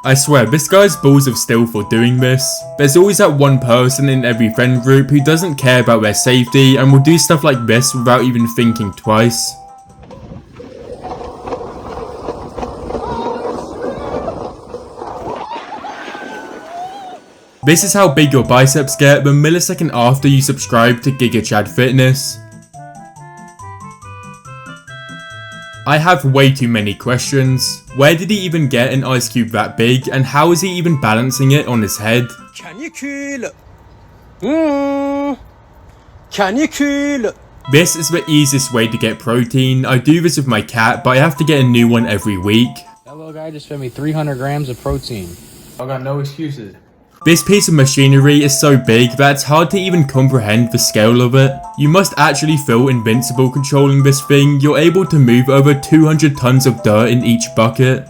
I swear, this guy's balls of steel for doing this. There's always that one person in every friend group who doesn't care about their safety and will do stuff like this without even thinking twice. This is how big your biceps get the millisecond after you subscribe to GigaChadFitness. I have way too many questions. Where did he even get an ice cube that big, and how is he even balancing it on his head? Canicule. Canicule. This is the easiest way to get protein. I do this with my cat, but I have to get a new one every week. That little guy just fed me 300 grams of protein. I got no excuses. This piece of machinery is so big that it's hard to even comprehend the scale of it. You must actually feel invincible controlling this thing. You're able to move over 200 tons of dirt in each bucket.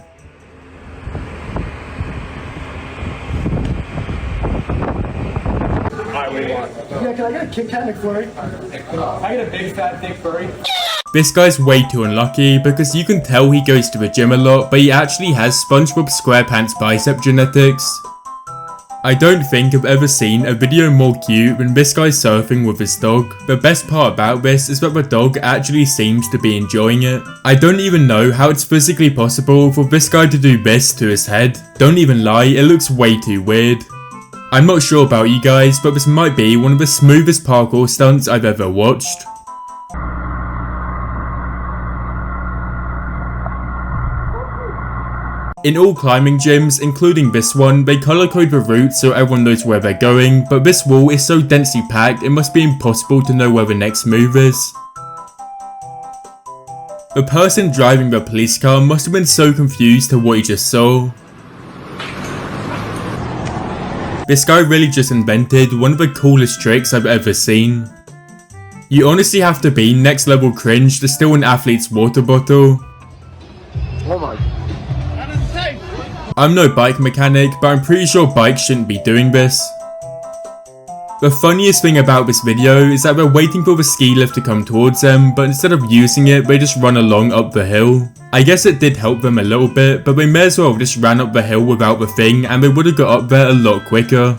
Yeah, can I get a Kit Kat McFlurry? I get a big fat thick furry. This guy's way too unlucky because you can tell he goes to the gym a lot, but he actually has SpongeBob SquarePants bicep genetics. I don't think I've ever seen a video more cute than this guy surfing with his dog. The best part about this is that the dog actually seems to be enjoying it. I don't even know how it's physically possible for this guy to do this to his head. Don't even lie, it looks way too weird. I'm not sure about you guys, but this might be one of the smoothest parkour stunts I've ever watched. In all climbing gyms, including this one, they colour code the route so everyone knows where they're going, but this wall is so densely packed it must be impossible to know where the next move is. The person driving the police car must have been so confused to what he just saw. This guy really just invented one of the coolest tricks I've ever seen. You honestly have to be next level cringe to steal an athlete's water bottle. Oh my. I'm no bike mechanic, but I'm pretty sure bikes shouldn't be doing this. The funniest thing about this video is that they're waiting for the ski lift to come towards them, but instead of using it, they just run along up the hill. I guess it did help them a little bit, but they may as well have just ran up the hill without the thing and they would have got up there a lot quicker.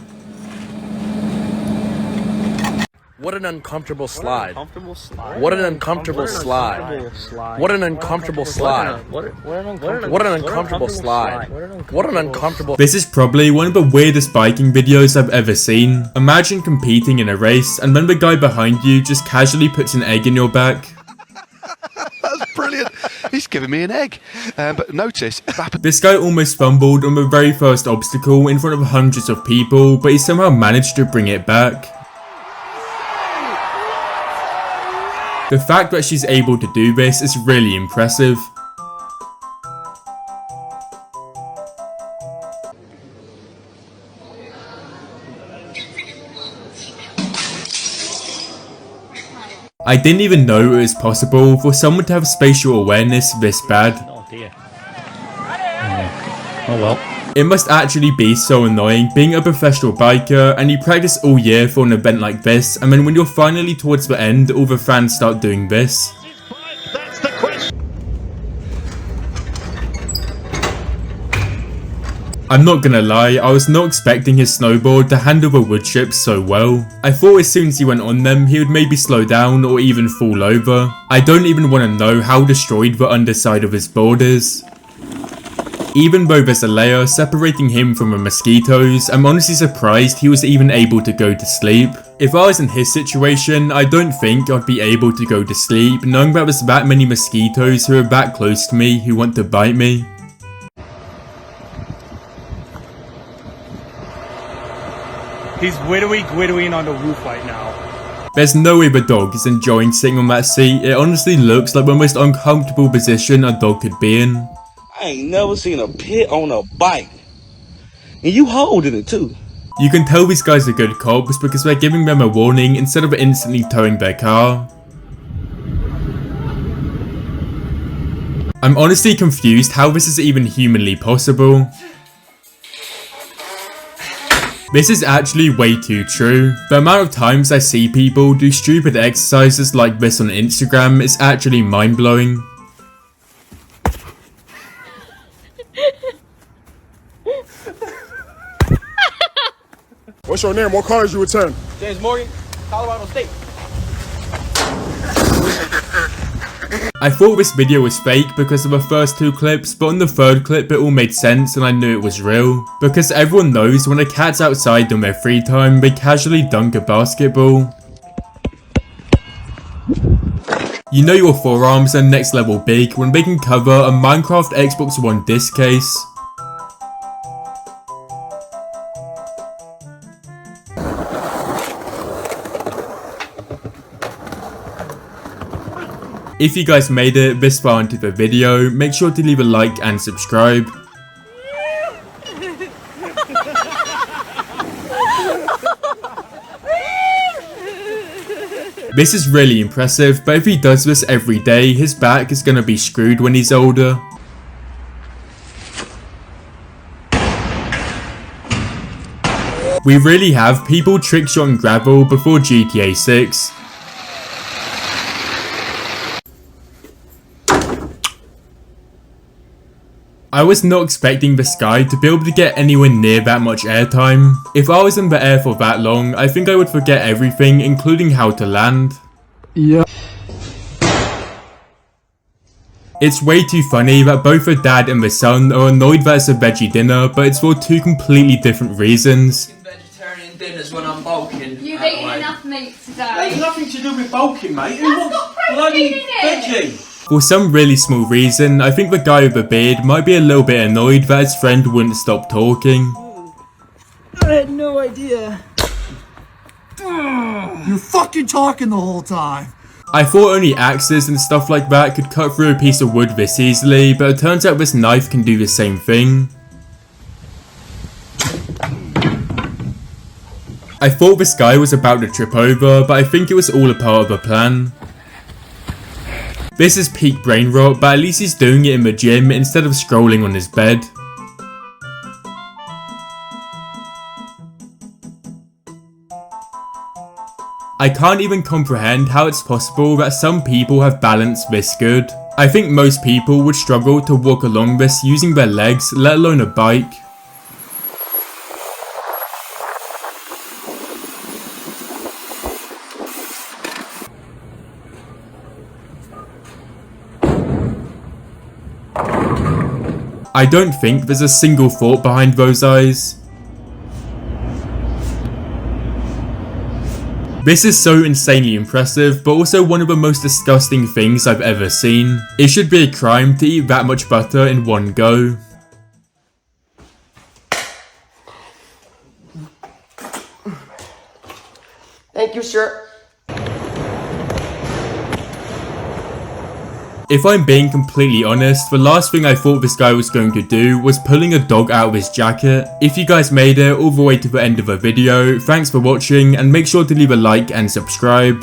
What an uncomfortable slide. What an uncomfortable slide. What an uncomfortable slide. What an uncomfortable slide. What an uncomfortable. This is probably one of the weirdest biking videos I've ever seen. Imagine competing in a race and then the guy behind you just casually puts an egg in your back. That's brilliant. He's giving me an egg. But notice, this guy almost fumbled on the very first obstacle in front of hundreds of people, but he somehow managed to bring it back. The fact that she's able to do this is really impressive. I didn't even know it was possible for someone to have spatial awareness this bad. Oh dear. Oh well. It must actually be so annoying being a professional biker and you practice all year for an event like this, and then when you're finally towards the end, all the fans start doing this. I'm not gonna lie, I was not expecting his snowboard to handle the wood chips so well. I thought as soon as he went on them, he would maybe slow down or even fall over. I don't even want to know how destroyed the underside of his board is. Even though there's a layer separating him from the mosquitoes, I'm honestly surprised he was even able to go to sleep. If I was in his situation, I don't think I'd be able to go to sleep knowing that there's that many mosquitoes who are that close to me who want to bite me. He's widowying on the roof right now. There's no way the dog is enjoying sitting on that seat. It honestly looks like the most uncomfortable position a dog could be in. I ain't never seen a pit on a bike. And you holding it too. You can tell these guys are good cops because they're giving them a warning instead of instantly towing their car. I'm honestly confused how this is even humanly possible. This is actually way too true. The amount of times I see people do stupid exercises like this on Instagram is actually mind-blowing. What's your name? What college you attend? James Morgan, Colorado State. I thought this video was fake because of the first two clips, but on the third clip it all made sense and I knew it was real. Because everyone knows when a cat's outside on their free time, they casually dunk a basketball. You know your forearms are next level big when they can cover a Minecraft Xbox One disc case. If you guys made it this far into the video, make sure to leave a like and subscribe. This is really impressive, but if he does this every day, his back is gonna be screwed when he's older. We really have people trickshotting gravel before GTA 6. I was not expecting this guy to be able to get anywhere near that much airtime. If I was in the air for that long, I think I would forget everything, including how to land. Yeah. It's way too funny that both the dad and the son are annoyed that it's a veggie dinner, but it's for two completely different reasons. Vegetarian dinners when I'm bulking. You've eaten enough meat today. There's nothing to do with bulking, mate. Who That's wants got protein bloody in it. veggie? For some really small reason, I think the guy with the beard might be a little bit annoyed that his friend wouldn't stop talking. I had no idea. You're fucking talking the whole time. I thought only axes and stuff like that could cut through a piece of wood this easily, but it turns out this knife can do the same thing. I thought this guy was about to trip over, but I think it was all a part of a plan. This is peak brain rot, but at least he's doing it in the gym instead of scrolling on his bed. I can't even comprehend how it's possible that some people have balance this good. I think most people would struggle to walk along this using their legs, let alone a bike. I don't think there's a single thought behind those eyes. This is so insanely impressive, but also one of the most disgusting things I've ever seen. It should be a crime to eat that much butter in one go. Thank you, sir. If I'm being completely honest, the last thing I thought this guy was going to do was pulling a dog out of his jacket. If you guys made it all the way to the end of the video, thanks for watching and make sure to leave a like and subscribe.